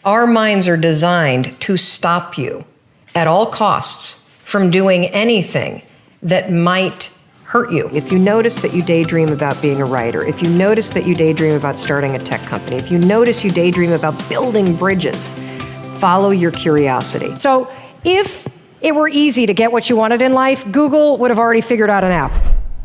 Our minds are designed to stop you at all costs from doing anything that might hurt you. If you notice that you daydream about being a writer, if you notice that you daydream about starting a tech company, if you notice you daydream about building bridges, follow your curiosity. So if it were easy to get what you wanted in life, Google would have already figured out an app.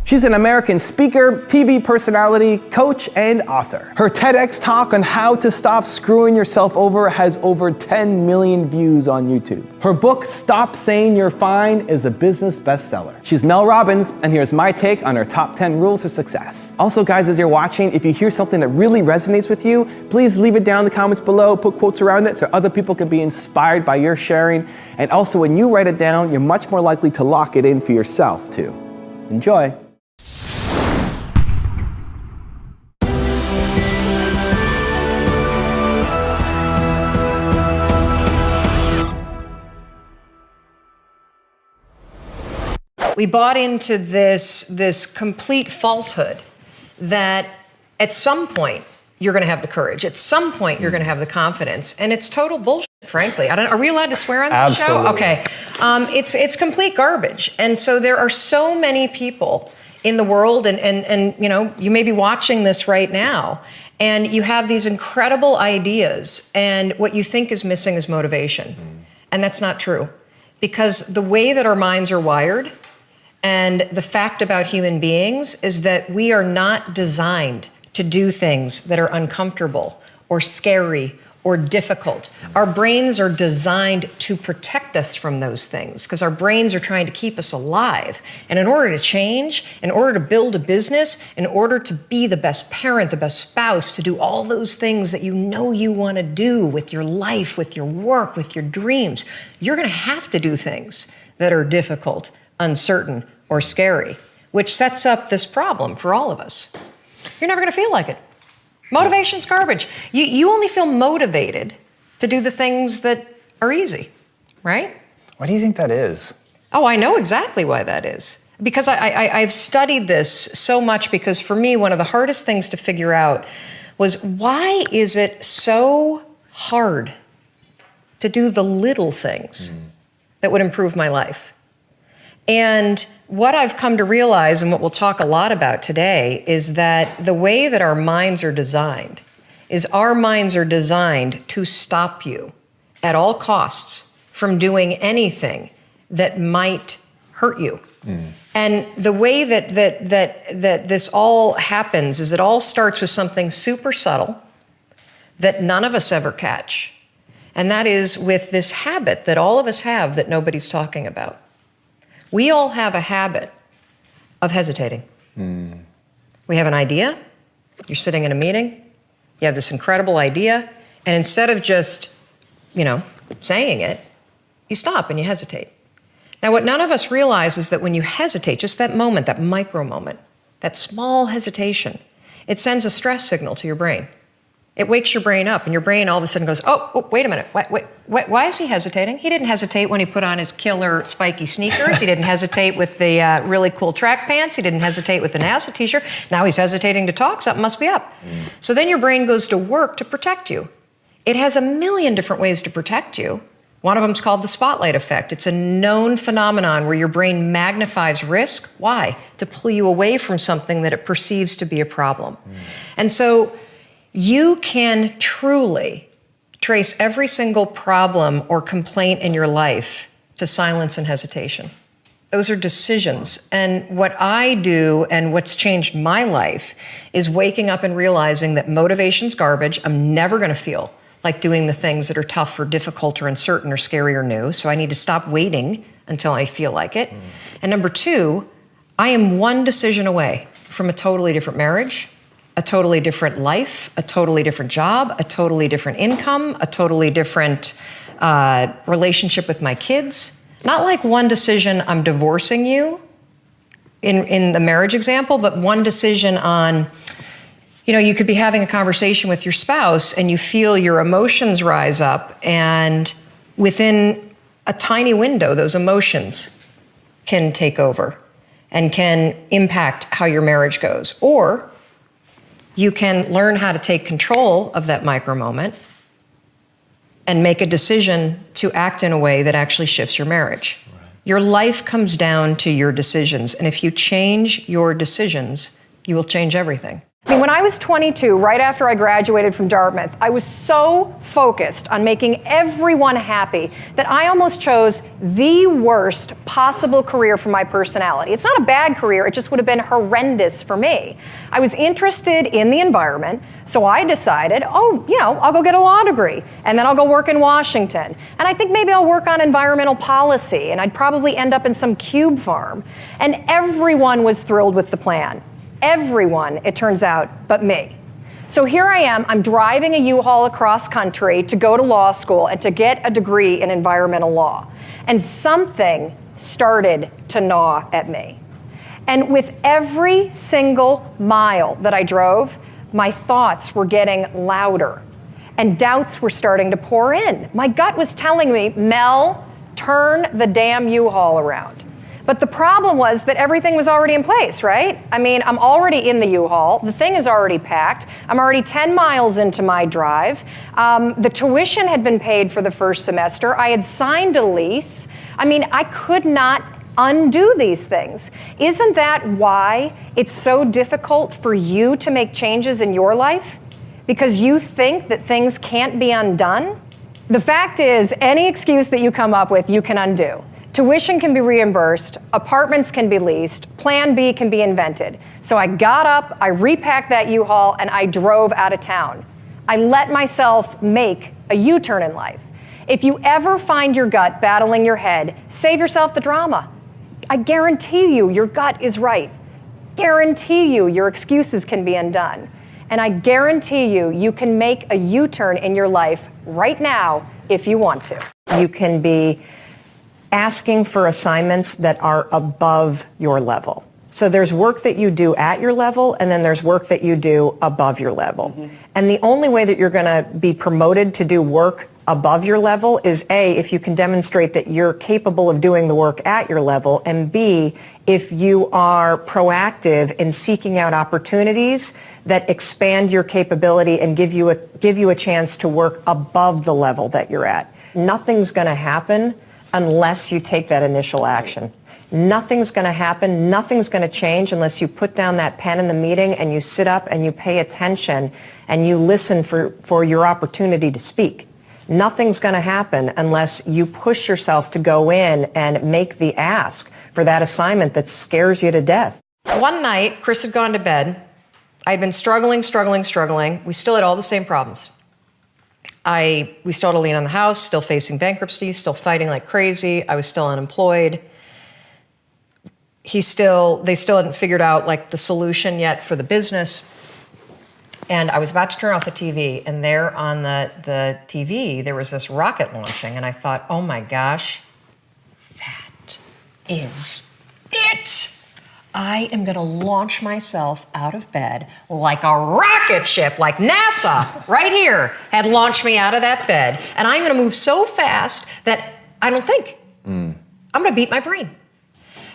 She's an American speaker, TV personality, coach, and author. Her TEDx talk on how to stop screwing yourself over has over 10 million views on YouTube. Her book, Stop Saying You're Fine, is a business bestseller. She's Mel Robbins, and here's my take on her top 10 rules for success. Also, guys, as you're watching, if you hear something that really resonates with you, please leave it down in the comments below, put quotes around it so other people can be inspired by your sharing. And also, when you write it down, you're much more likely to lock it in for yourself, too. Enjoy. We bought into this complete falsehood that at some point you're going to have the courage. At some point you're going to have the confidence, and it's total bullshit. Frankly, are we allowed to swear on this show? Okay, it's complete garbage. And so there are so many people in the world, and you know, you may be watching this right now, and you have these incredible ideas, and what you think is missing is motivation, and that's not true, because the way that our minds are wired. And the fact about human beings is that we are not designed to do things that are uncomfortable or scary or difficult. Our brains are designed to protect us from those things because our brains are trying to keep us alive. And in order to change, in order to build a business, in order to be the best parent, the best spouse, to do all those things that you know you want to do with your life, with your work, with your dreams, you're going to have to do things that are difficult, uncertain, or scary, which sets up this problem for all of us. You're never going to feel like it. Motivation's garbage. You only feel motivated to do the things that are easy, right? Why do you think that is? Oh, I know exactly why that is. Because I've studied this so much, because for me, one of the hardest things to figure out was, why is it so hard to do the little things that would improve my life? And what I've come to realize, and what we'll talk a lot about today, is that the way that our minds are designed is our minds are designed to stop you at all costs from doing anything that might hurt you. And the way that this all happens is it all starts with something super subtle that none of us ever catch. And that is with this habit that all of us have that nobody's talking about. We all have a habit of hesitating. We have an idea. You're sitting in a meeting. You have this incredible idea. And instead of just, saying it, you stop and you hesitate. Now, what none of us realize is that when you hesitate, just that moment, that micro moment, that small hesitation, it sends a stress signal to your brain. It wakes your brain up, and your brain all of a sudden goes, oh, wait a minute. Why is he hesitating? He didn't hesitate when he put on his killer spiky sneakers. He didn't hesitate with the really cool track pants. He didn't hesitate with the NASA t-shirt. Now he's hesitating to talk. Something must be up. So then your brain goes to work to protect you. It has a million different ways to protect you. One of them is called the spotlight effect. It's a known phenomenon where your brain magnifies risk. Why? To pull you away from something that it perceives to be a problem. And so you can truly trace every single problem or complaint in your life to silence and hesitation. Those are decisions. And what I do, and what's changed my life, is waking up and realizing that motivation's garbage. I'm never going to feel like doing the things that are tough or difficult or uncertain or scary or new. So I need to stop waiting until I feel like it. And number two, I am one decision away from a totally different marriage, a totally different life, a totally different job, a totally different income, a totally different relationship with my kids. Not like one decision, I'm divorcing you in the marriage example, but one decision on, you could be having a conversation with your spouse and you feel your emotions rise up, and within a tiny window, those emotions can take over and can impact how your marriage goes. Or you can learn how to take control of that micro moment and make a decision to act in a way that actually shifts your marriage. Right. Your life comes down to your decisions. And if you change your decisions, you will change everything. I mean, when I was 22, right after I graduated from Dartmouth, I was so focused on making everyone happy that I almost chose the worst possible career for my personality. It's not a bad career, it just would have been horrendous for me. I was interested in the environment, so I decided, I'll go get a law degree, and then I'll go work in Washington. And I think maybe I'll work on environmental policy, and I'd probably end up in some cube farm. And everyone was thrilled with the plan. Everyone, it turns out, but me. So here I am, I'm driving a U-Haul across country to go to law school and to get a degree in environmental law. And something started to gnaw at me. And with every single mile that I drove, my thoughts were getting louder and doubts were starting to pour in. My gut was telling me, Mel, turn the damn U-Haul around. But the problem was that everything was already in place, right? I mean, I'm already in the U-Haul. The thing is already packed. I'm already 10 miles into my drive. The tuition had been paid for the first semester. I had signed a lease. I mean, I could not undo these things. Isn't that why it's so difficult for you to make changes in your life? Because you think that things can't be undone? The fact is, any excuse that you come up with, you can undo. Tuition can be reimbursed, apartments can be leased, Plan B can be invented. So I got up, I repacked that U-Haul, and I drove out of town. I let myself make a U-turn in life. If you ever find your gut battling your head, save yourself the drama. I guarantee you your gut is right. Guarantee you your excuses can be undone. And I guarantee you you can make a U-turn in your life right now if you want to. You can be asking for assignments that are above your level. So there's work that you do at your level, and then there's work that you do above your level. Mm-hmm. And the only way that you're going to be promoted to do work above your level is A, if you can demonstrate that you're capable of doing the work at your level, and B, if you are proactive in seeking out opportunities that expand your capability and give you a chance to work above the level that you're at. Nothing's going to happen unless you take that initial action. Nothing's going to happen, nothing's going to change unless you put down that pen in the meeting and you sit up and you pay attention and you listen for your opportunity to speak. Nothing's going to happen unless you push yourself to go in and make the ask for that assignment that scares you to death. One night, Chris had gone to bed. I'd been struggling. We still had all the same problems. We still had a lien on the house, still facing bankruptcy, still fighting like crazy. I was still unemployed. They still hadn't figured out like the solution yet for the business. And I was about to turn off the TV, and there on the TV, there was this rocket launching, and I thought, oh my gosh, that is it. I am going to launch myself out of bed like a rocket ship, like NASA right here had launched me out of that bed. And I'm going to move so fast that I don't think. I'm going to beat my brain.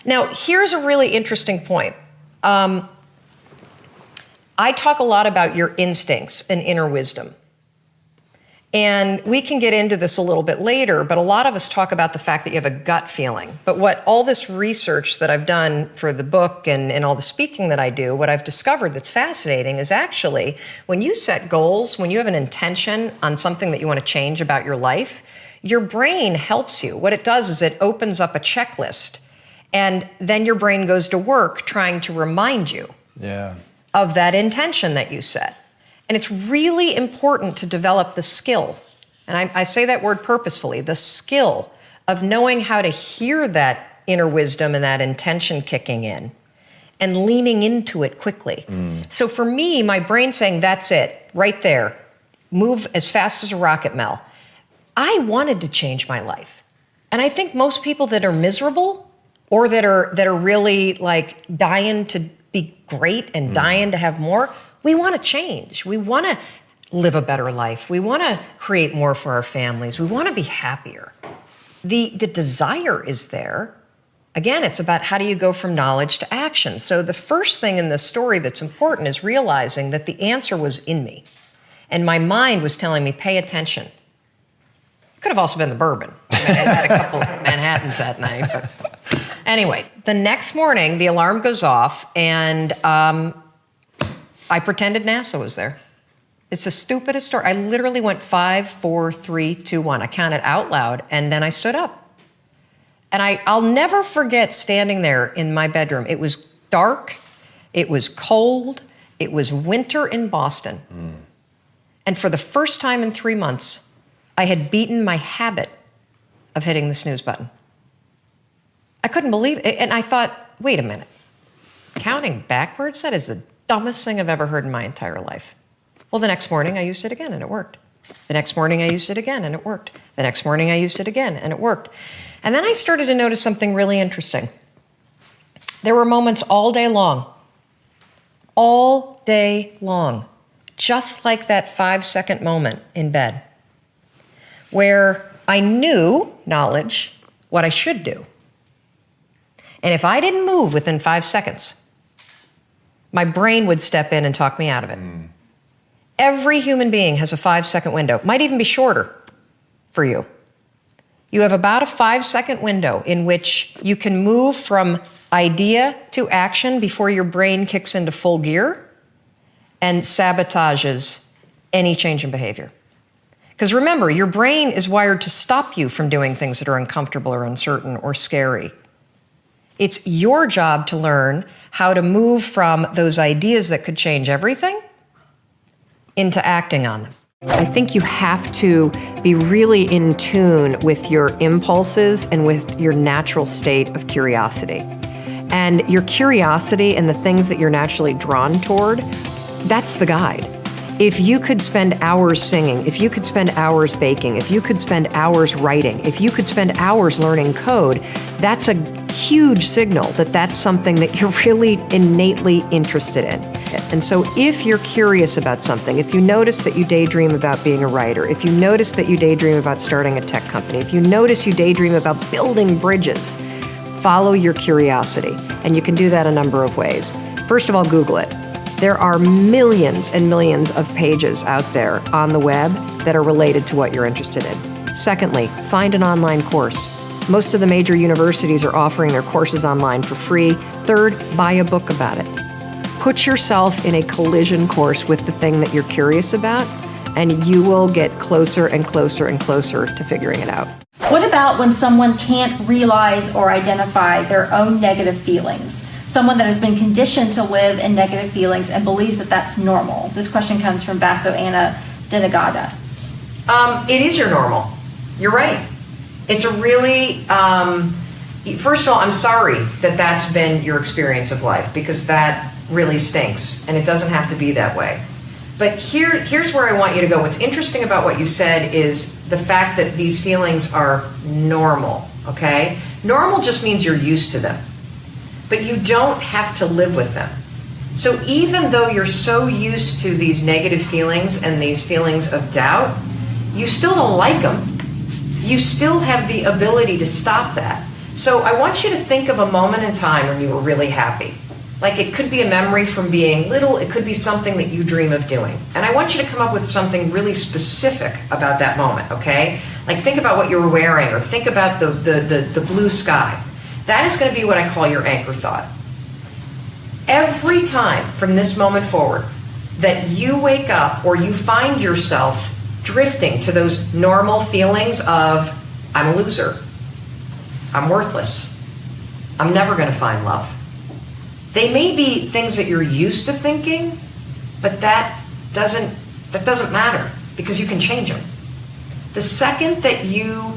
Now, here's a really interesting point. I talk a lot about your instincts and inner wisdom. And we can get into this a little bit later, but a lot of us talk about the fact that you have a gut feeling. But what all this research that I've done for the book and all the speaking that I do, what I've discovered that's fascinating is actually when you set goals, when you have an intention on something that you want to change about your life, your brain helps you. What it does is it opens up a checklist, and then your brain goes to work trying to remind you of that intention that you set. And it's really important to develop the skill, and I say that word purposefully, the skill of knowing how to hear that inner wisdom and that intention kicking in and leaning into it quickly. So for me, my brain saying, that's it, right there, move as fast as a rocket, Mel. I wanted to change my life. And I think most people that are miserable or that are really like dying to be great and dying to have more, we want to change. We want to live a better life. We want to create more for our families. We want to be happier. The desire is there. Again, it's about how do you go from knowledge to action. So the first thing in this story that's important is realizing that the answer was in me. And my mind was telling me, pay attention. Could have also been the bourbon. I mean, I had a couple of Manhattans that night. But anyway, the next morning, the alarm goes off, and I pretended NASA was there. It's the stupidest story. I literally went 5, 4, 3, 2, 1. I counted out loud, and then I stood up. And I'll never forget standing there in my bedroom. It was dark. It was cold. It was winter in Boston. And for the first time in 3 months, I had beaten my habit of hitting the snooze button. I couldn't believe it. And I thought, wait a minute. Counting backwards? That is the dumbest thing I've ever heard in my entire life. Well, the next morning I used it again and it worked. The next morning I used it again and it worked. The next morning I used it again and it worked. And then I started to notice something really interesting. There were moments all day long, just like that 5-second moment in bed, where I knew, knowledge, what I should do. And if I didn't move within 5 seconds, my brain would step in and talk me out of it. Every human being has a 5-second window. Might even be shorter for you. You have about a 5-second window in which you can move from idea to action before your brain kicks into full gear and sabotages any change in behavior. Because remember, your brain is wired to stop you from doing things that are uncomfortable or uncertain or scary. It's your job to learn how to move from those ideas that could change everything into acting on them. I think you have to be really in tune with your impulses and with your natural state of curiosity. And your curiosity and the things that you're naturally drawn toward, that's the guide. If you could spend hours singing, if you could spend hours baking, if you could spend hours writing, if you could spend hours learning code, that's a huge signal that that's something that you're really innately interested in. And so if you're curious about something, if you notice that you daydream about being a writer, if you notice that you daydream about starting a tech company, if you notice you daydream about building bridges, follow your curiosity. And you can do that a number of ways. First of all, Google it. There are millions and millions of pages out there on the web that are related to what you're interested in. Secondly, find an online course. Most of the major universities are offering their courses online for free. Third, buy a book about it. Put yourself in a collision course with the thing that you're curious about, and you will get closer and closer and closer to figuring it out. What about when someone can't realize or identify their own negative feelings? Someone that has been conditioned to live in negative feelings and believes that that's normal. This question comes from Basso Anna Denegada. It is your normal. You're right. It's a really, first of all, I'm sorry that that's been your experience of life, because that really stinks, and it doesn't have to be that way. But here's where I want you to go. What's interesting about what you said is the fact that these feelings are normal, okay? Normal just means you're used to them, but you don't have to live with them. So even though you're so used to these negative feelings and these feelings of doubt, you still don't like them. You still have the ability to stop that. So I want you to think of a moment in time when you were really happy. Like, it could be a memory from being little, it could be something that you dream of doing. And I want you to come up with something really specific about that moment, okay? Like, think about what you were wearing, or think about the blue sky. That is going to be what I call your anchor thought. Every time from this moment forward that you wake up or you find yourself drifting to those normal feelings of, I'm a loser, I'm worthless, I'm never going to find love. They may be things that you're used to thinking, but that doesn't matter, because you can change them. The second that you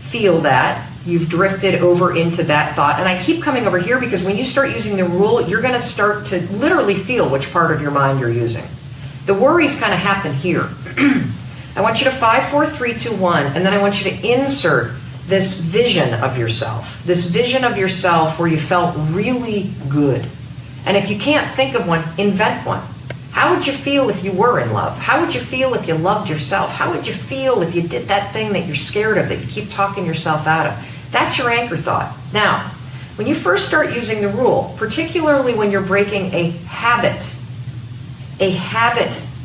feel that, you've drifted over into that thought, and I keep coming over here because when you start using the rule, you're going to start to literally feel which part of your mind you're using. The worries kind of happen here. I want you to 5, 4, 3, 2, 1, and then I want you to insert this vision of yourself where you felt really good. And if you can't think of one, invent one. How would you feel if you were in love? How would you feel if you loved yourself? How would you feel if you did that thing that you're scared of, that you keep talking yourself out of? That's your anchor thought. Now, when you first start using the rule, particularly when you're breaking a habit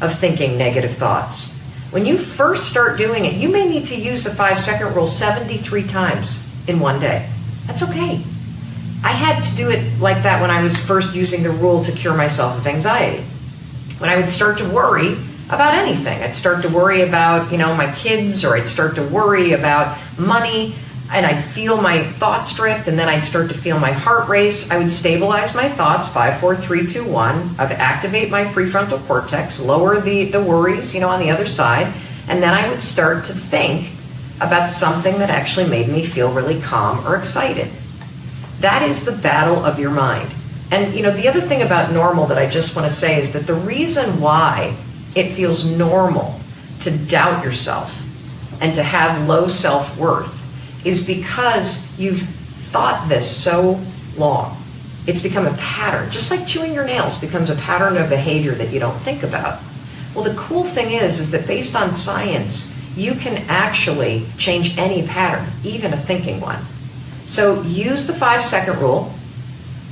of thinking negative thoughts, When you first start doing it, you may need to use the 5-second rule 73 times in one day. That's okay. I had to do it like that when I was first using the rule to cure myself of anxiety. When I would start to worry about anything, I'd start to worry about, my kids, or I'd start to worry about money, and I'd feel my thoughts drift, and then I'd start to feel my heart race. I would stabilize my thoughts, 5, 4, 3, 2, 1. I'd activate my prefrontal cortex, lower the worries, on the other side, and then I would start to think about something that actually made me feel really calm or excited. That is the battle of your mind. And, the other thing about normal that I just want to say is that the reason why it feels normal to doubt yourself and to have low self-worth is because you've thought this so long. It's become a pattern, just like chewing your nails becomes a pattern of behavior that you don't think about. Well, the cool thing is that based on science, you can actually change any pattern, even a thinking one. So use the 5-second rule.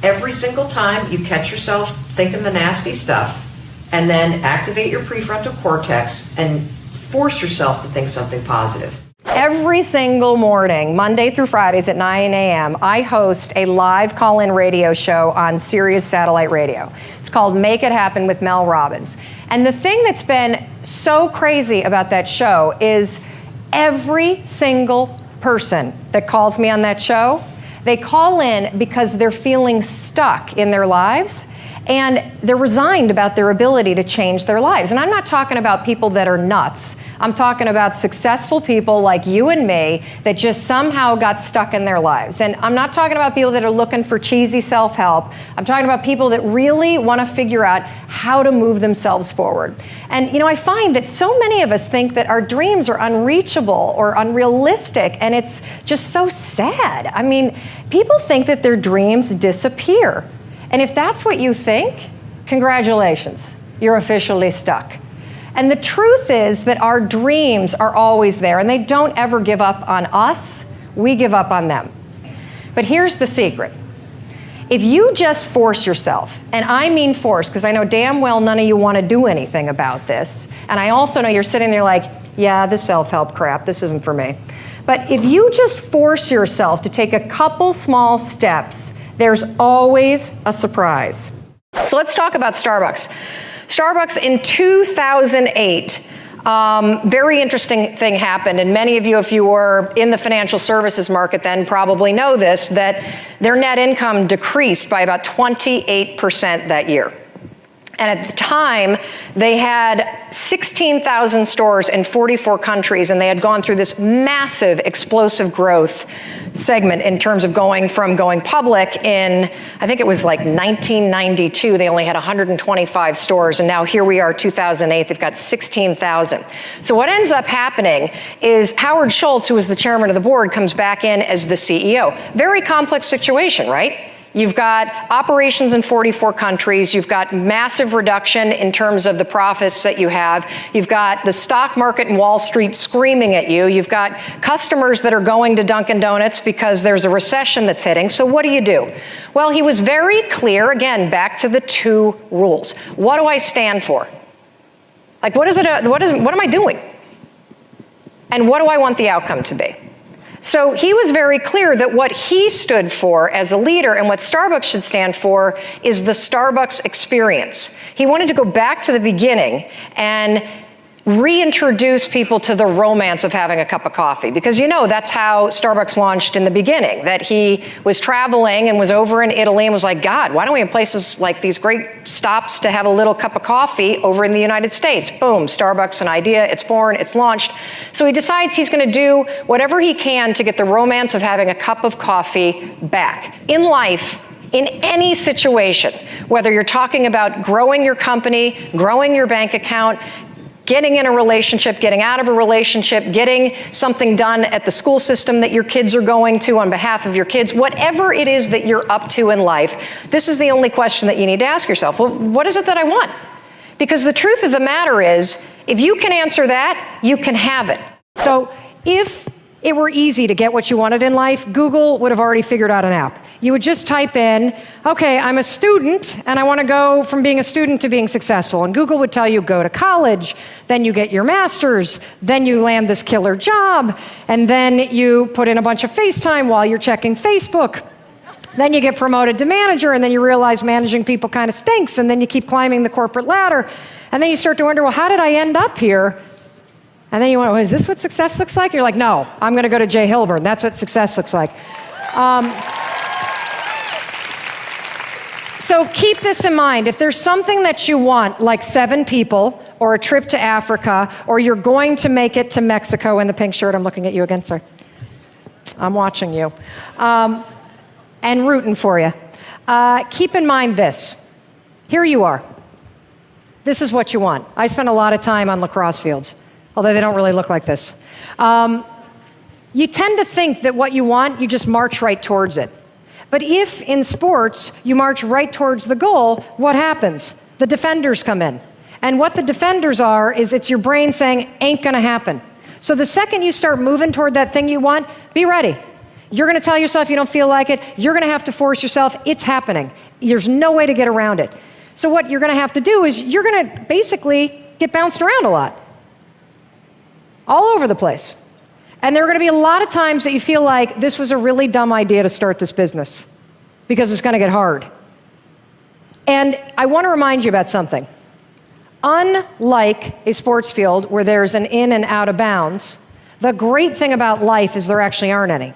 Every single time you catch yourself thinking the nasty stuff, and then activate your prefrontal cortex and force yourself to think something positive. Every single morning, Monday through Fridays at 9 a.m., I host a live call-in radio show on Sirius Satellite Radio. It's called Make It Happen with Mel Robbins. And the thing that's been so crazy about that show is every single person that calls me on that show, they call in because they're feeling stuck in their lives, and they're resigned about their ability to change their lives. And I'm not talking about people that are nuts. I'm talking about successful people like you and me that just somehow got stuck in their lives. And I'm not talking about people that are looking for cheesy self-help. I'm talking about people that really want to figure out how to move themselves forward. And I find that so many of us think that our dreams are unreachable or unrealistic, and it's just so sad. I mean, people think that their dreams disappear. And if that's what you think, congratulations, you're officially stuck. And the truth is that our dreams are always there, and they don't ever give up on us. We give up on them. But here's the secret. If you just force yourself, and I mean force, because I know damn well none of you want to do anything about this, and I also know you're sitting there like, yeah, this self-help crap, this isn't for me. But if you just force yourself to take a couple small steps, there's always a surprise. So let's talk about Starbucks. Starbucks in 2008, very interesting thing happened, and many of you, if you were in the financial services market then, probably know this, that their net income decreased by about 28% that year. And at the time, they had 16,000 stores in 44 countries, and they had gone through this massive, explosive growth segment in terms of going public in, I think it was like 1992, they only had 125 stores, and now here we are, 2008, they've got 16,000. So what ends up happening is Howard Schultz, who was the chairman of the board, comes back in as the CEO. Very complex situation, right? You've got operations in 44 countries. You've got massive reduction in terms of the profits that you have. You've got the stock market and Wall Street screaming at you. You've got customers that are going to Dunkin' Donuts because there's a recession that's hitting. So what do? Well, he was very clear, again, back to the 2 rules. What do I stand for? Like, what am I doing? And what do I want the outcome to be? So he was very clear that what he stood for as a leader and what Starbucks should stand for is the Starbucks experience. He wanted to go back to the beginning and reintroduce people to the romance of having a cup of coffee. Because that's how Starbucks launched in the beginning, that he was traveling and was over in Italy and was like, God, why don't we have places like these great stops to have a little cup of coffee over in the United States? Boom, Starbucks, an idea, it's born, it's launched. So he decides he's going to do whatever he can to get the romance of having a cup of coffee back. In life, in any situation, whether you're talking about growing your company, growing your bank account, getting in a relationship, getting out of a relationship, getting something done at the school system that your kids are going to on behalf of your kids, whatever it is that you're up to in life, this is the only question that you need to ask yourself. Well, what is it that I want? Because the truth of the matter is, if you can answer that, you can have it. So if it were easy to get what you wanted in life, Google would have already figured out an app. You would just type in, okay, I'm a student and I want to go from being a student to being successful. And Google would tell you, go to college, then you get your master's, then you land this killer job, and then you put in a bunch of FaceTime while you're checking Facebook. Then you get promoted to manager, and then you realize managing people kind of stinks, and then you keep climbing the corporate ladder. And then you start to wonder, well, how did I end up here? And then you went, well, is this what success looks like? You're like, no, I'm going to go to Jay Hilburn. That's what success looks like. So keep this in mind. If there's something that you want, like 7 people, or a trip to Africa, or you're going to make it to Mexico in the pink shirt, I'm looking at you again, sorry. I'm watching you. And rooting for you. Keep in mind this. Here you are. This is what you want. I spend a lot of time on lacrosse fields, although they don't really look like this. You tend to think that what you want, you just march right towards it. But if in sports you march right towards the goal, what happens? The defenders come in. And what the defenders are is it's your brain saying, ain't gonna happen. So the second you start moving toward that thing you want, be ready. You're gonna tell yourself you don't feel like it. You're gonna have to force yourself. It's happening. There's no way to get around it. So what you're gonna have to do is you're gonna basically get bounced around a lot. All over the place. And there are going to be a lot of times that you feel like this was a really dumb idea to start this business because it's going to get hard. And I want to remind you about something. Unlike a sports field where there's an in and out of bounds, the great thing about life is there actually aren't any.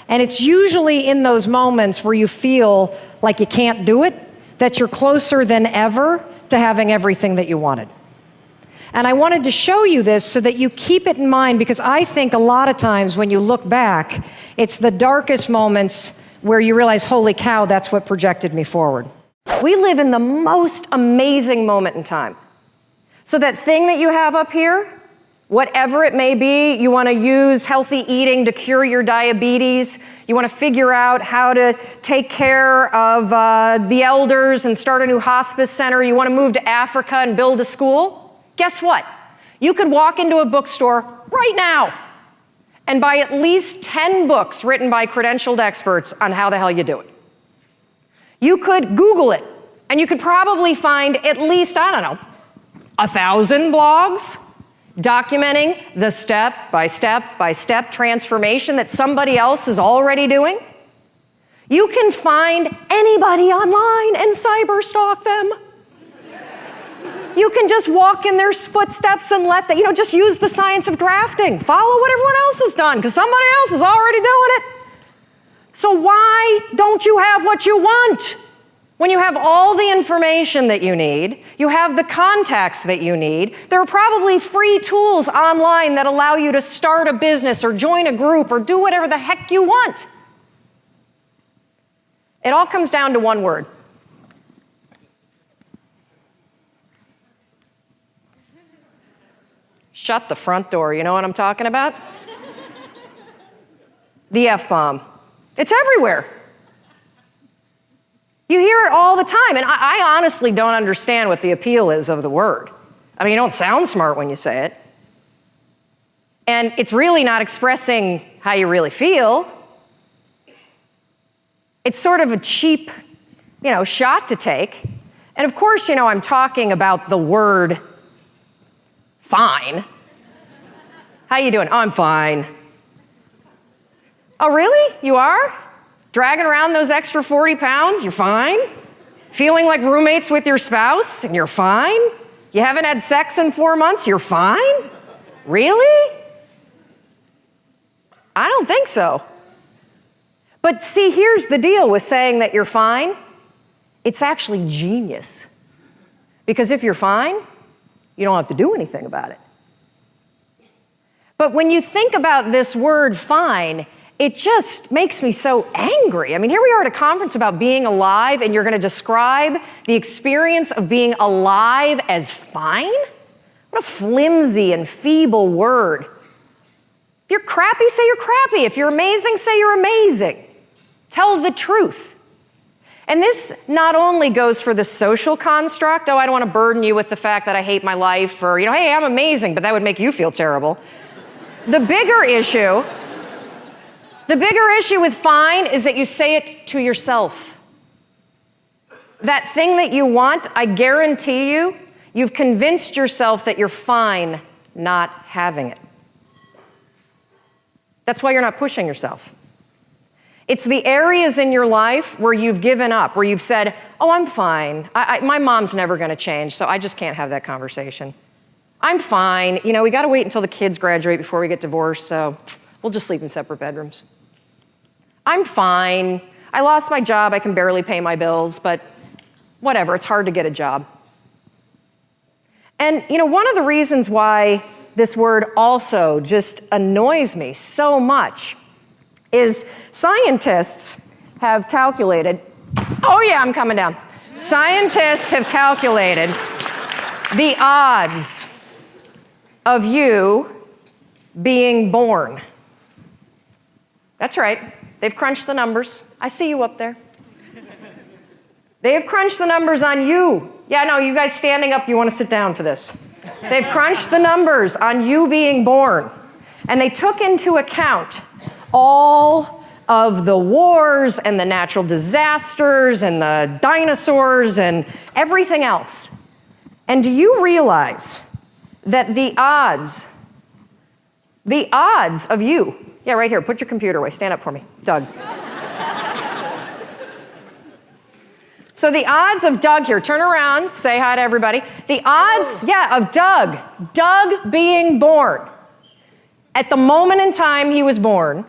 And it's usually in those moments where you feel like you can't do it that you're closer than ever to having everything that you wanted. And I wanted to show you this so that you keep it in mind, because I think a lot of times when you look back, it's the darkest moments where you realize, holy cow, that's what projected me forward. We live in the most amazing moment in time. So that thing that you have up here, whatever it may be, you want to use healthy eating to cure your diabetes, you want to figure out how to take care of the elders and start a new hospice center, you want to move to Africa and build a school. Guess what? You could walk into a bookstore right now and buy at least 10 books written by credentialed experts on how the hell you do it. You could Google it, and you could probably find at least, 1,000 blogs documenting the step-by-step transformation that somebody else is already doing. You can find anybody online and cyberstalk them. You can just walk in their footsteps and just use the science of drafting. Follow what everyone else has done, because somebody else is already doing it. So why don't you have what you want? When you have all the information that you need, you have the contacts that you need, there are probably free tools online that allow you to start a business or join a group or do whatever the heck you want. It all comes down to one word. Shut the front door, you know what I'm talking about? The F-bomb. It's everywhere. You hear it all the time, and I honestly don't understand what the appeal is of the word. I mean, you don't sound smart when you say it. And it's really not expressing how you really feel. It's sort of a cheap, shot to take. And of course, I'm talking about the word fine. How you doing? Oh, I'm fine. Oh, really? You are? Dragging around those extra 40 pounds? You're fine? Feeling like roommates with your spouse? And you're fine? You haven't had sex in 4 months? You're fine? Really? I don't think so. But see, here's the deal with saying that you're fine. It's actually genius. Because if you're fine, you don't have to do anything about it. But when you think about this word fine, it just makes me so angry. I mean, here we are at a conference about being alive, and you're going to describe the experience of being alive as fine? What a flimsy and feeble word. If you're crappy, say you're crappy. If you're amazing, say you're amazing. Tell the truth. And this not only goes for the social construct, I don't want to burden you with the fact that I hate my life, or, hey, I'm amazing, but that would make you feel terrible. The bigger issue with fine is that you say it to yourself. That thing that you want, I guarantee you, you've convinced yourself that you're fine not having it. That's why you're not pushing yourself. It's the areas in your life where you've given up, where you've said, oh, I'm fine. My mom's never going to change, so I just can't have that conversation. I'm fine. You know, we got to wait until the kids graduate before we get divorced, so we'll just sleep in separate bedrooms. I'm fine. I lost my job. I can barely pay my bills, but whatever. It's hard to get a job. And, you know, one of the reasons why this word also just annoys me so much is scientists have calculated, oh yeah, I'm coming down. Scientists have calculated the odds of you being born. That's right, they've crunched the numbers. I see you up there. They have crunched the numbers on you. Yeah, no, you guys standing up, you want to sit down for this. They've crunched the numbers on you being born. And they took into account all of the wars and the natural disasters and the dinosaurs and everything else. And do you realize that the odds of you, yeah, right here, put your computer away, stand up for me, Doug. So the odds of Doug here, turn around, say hi to everybody. The odds, of Doug being born at the moment in time he was born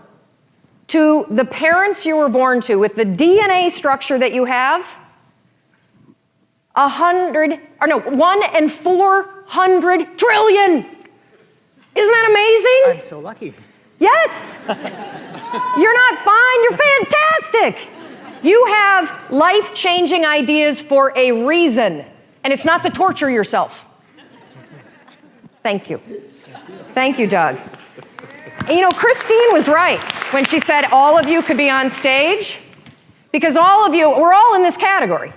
to the parents you were born to with the DNA structure that you have, 1 in 400 trillion. Isn't that amazing? I'm so lucky. Yes. You're not fine, you're fantastic. You have life-changing ideas for a reason, and it's not to torture yourself. Thank you. Thank you, Doug. And you know, Christine was right when she said all of you could be on stage, because all of you, we're all in this category.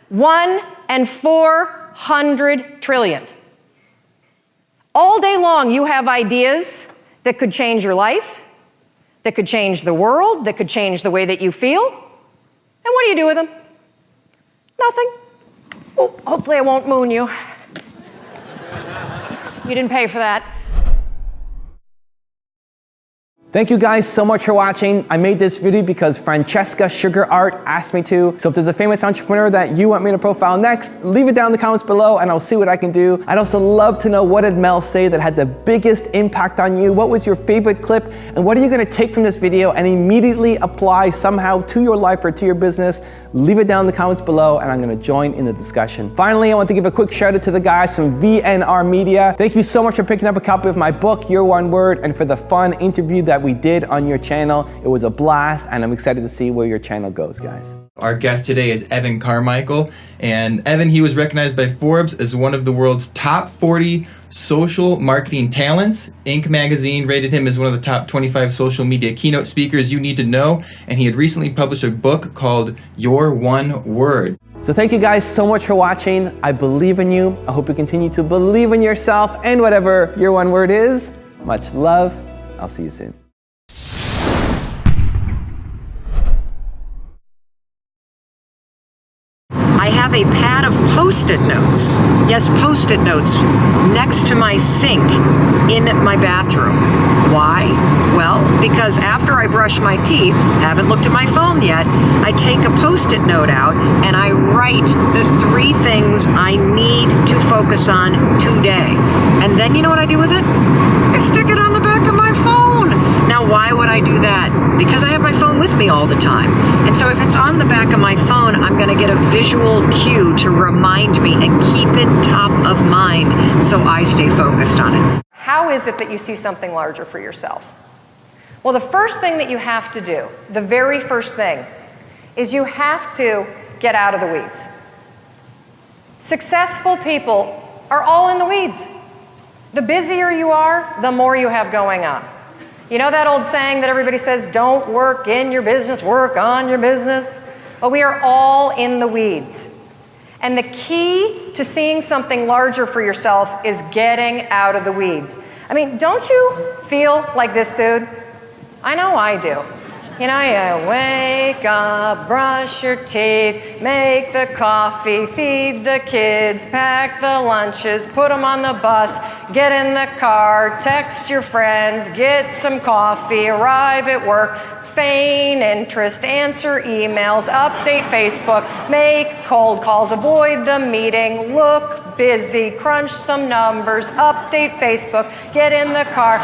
1 in 400 trillion. All day long, you have ideas that could change your life, that could change the world, that could change the way that you feel. And what do you do with them? Nothing. Oh, hopefully I won't moon you. You didn't pay for that. Thank you guys so much for watching. I made this video because Francesca Sugar Art asked me to. So if there's a famous entrepreneur that you want me to profile next, leave it down in the comments below and I'll see what I can do. I'd also love to know, what did Mel say that had the biggest impact on you? What was your favorite clip? And what are you gonna take from this video and immediately apply somehow to your life or to your business? Leave it down in the comments below and I'm gonna join in the discussion. Finally, I want to give a quick shout out to the guys from VNR Media. Thank you so much for picking up a copy of my book, Your One Word, and for the fun interview that we did on your channel. It was a blast and I'm excited to see where your channel goes, guys. Our guest today is Evan Carmichael, and Evan, he was recognized by Forbes as one of the world's top 40 social marketing talents. Inc. magazine rated him as one of the top 25 social media keynote speakers you need to know, and he had recently published a book called Your One Word. So thank you guys so much for watching. I believe in you. I hope you continue to believe in yourself and whatever your one word is. Much love. I'll see you soon. I have a pad of Post-it notes. Yes, Post-it notes next to my sink in my bathroom. Why? Well, because after I brush my teeth, haven't looked at my phone yet, I take a Post-it note out and I write the 3 things I need to focus on today. And then you know what I do with it? I stick it on the back of my phone. Now, why would I do that? Because I have my phone with me all the time. And so if it's on the back of my phone, I'm gonna get a visual cue to remind me and keep it top of mind so I stay focused on it. How is it that you see something larger for yourself? Well, the first thing that you have to do, the very first thing, is you have to get out of the weeds. Successful people are all in the weeds. The busier you are, the more you have going on. You know that old saying that everybody says, don't work in your business, work on your business? Well, we are all in the weeds. And the key to seeing something larger for yourself is getting out of the weeds. I mean, don't you feel like this dude? I know I do. You know, you wake up, brush your teeth, make the coffee, feed the kids, pack the lunches, put them on the bus, get in the car, text your friends, get some coffee, arrive at work, feign interest, answer emails, update Facebook, make cold calls, avoid the meeting, look busy, crunch some numbers, update Facebook, get in the car,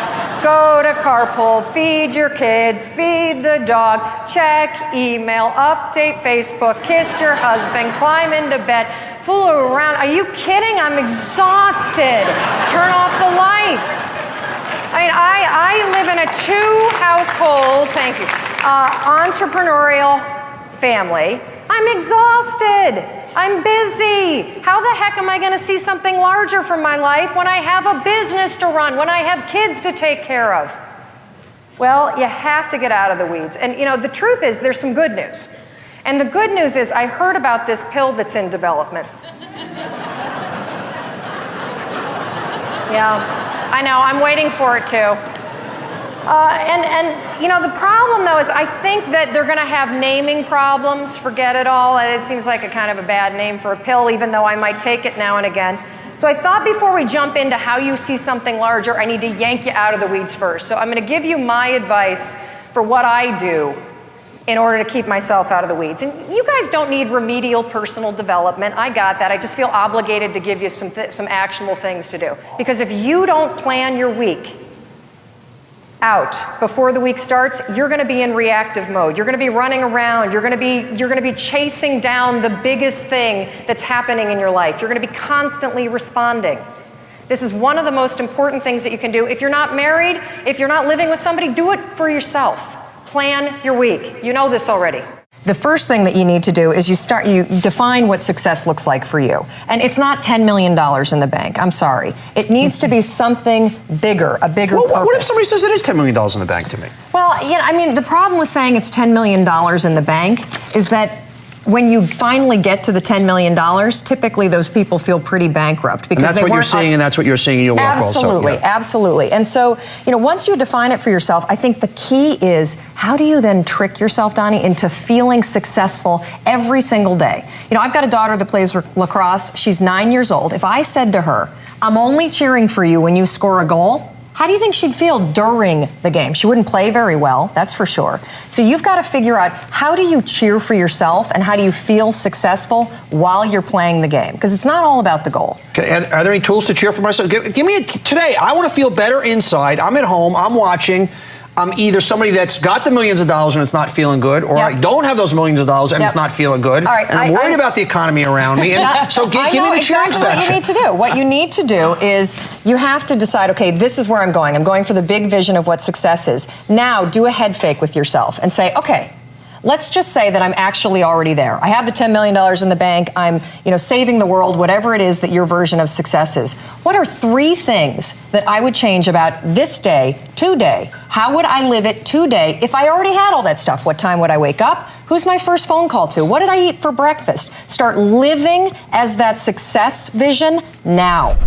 go to carpool, feed your kids, feed the dog, check email, update Facebook, kiss your husband, climb into bed, fool around. Are you kidding? I'm exhausted. Turn off the lights. I mean, I live in a two-household, thank you, entrepreneurial family. I'm exhausted. I'm busy. How the heck am I going to see something larger from my life when I have a business to run, when I have kids to take care of? Well, you have to get out of the weeds. And you know, the truth is there's some good news. And the good news is I heard about this pill that's in development. Yeah, I know, I'm waiting for it too. And you know, the problem though is I think that they're gonna have naming problems, forget it all. It seems like a kind of a bad name for a pill, even though I might take it now and again. So I thought before we jump into how you see something larger, I need to yank you out of the weeds first. So I'm gonna give you my advice for what I do in order to keep myself out of the weeds. And you guys don't need remedial personal development. I got that. I just feel obligated to give you some actionable things to do. Because if you don't plan your week out before the week starts, you're going to be in reactive mode. You're going to be running around. You're going to be chasing down the biggest thing that's happening in your life. You're going to be constantly responding. This is one of the most important things that you can do. If you're not married, if you're not living with somebody, do it for yourself. Plan your week. You know this already. The first thing that you need to do is you define what success looks like for you. And it's not $10 million in the bank. I'm sorry. It needs to be something bigger, a bigger purpose. What if somebody says it is $10 million in the bank to me? Well, yeah, I mean, the problem with saying it's $10 million in the bank is that when you finally get to the $10 million, typically those people feel pretty bankrupt because and that's what you're seeing, and that's what you're seeing in your work absolutely, also. Yeah. Absolutely. And so, you know, once you define it for yourself, I think the key is how do you then trick yourself, Donnie, into feeling successful every single day? You know, I've got a daughter that plays lacrosse. She's 9 years old. If I said to her, I'm only cheering for you when you score a goal, how do you think she'd feel during the game? She wouldn't play very well, that's for sure. So you've got to figure out how do you cheer for yourself and how do you feel successful while you're playing the game? Because it's not all about the goal. Okay, are there any tools to cheer for myself? Give me today. I want to feel better inside. I'm at home. I'm watching. I'm either somebody that's got the millions of dollars and it's not feeling good, or I don't have those millions of dollars and it's not feeling good. All right, and I'm worried about the economy around me. And so give me the cheering section. What you need to do. What you need to do is you have to decide, okay, this is where I'm going. I'm going for the big vision of what success is. Now do a head fake with yourself and say, okay, let's just say that I'm actually already there. I have the $10 million in the bank. I'm, saving the world, whatever it is that your version of success is. What are 3 things that I would change about this day, today? How would I live it today if I already had all that stuff? What time would I wake up? Who's my first phone call to? What did I eat for breakfast? Start living as that success vision now.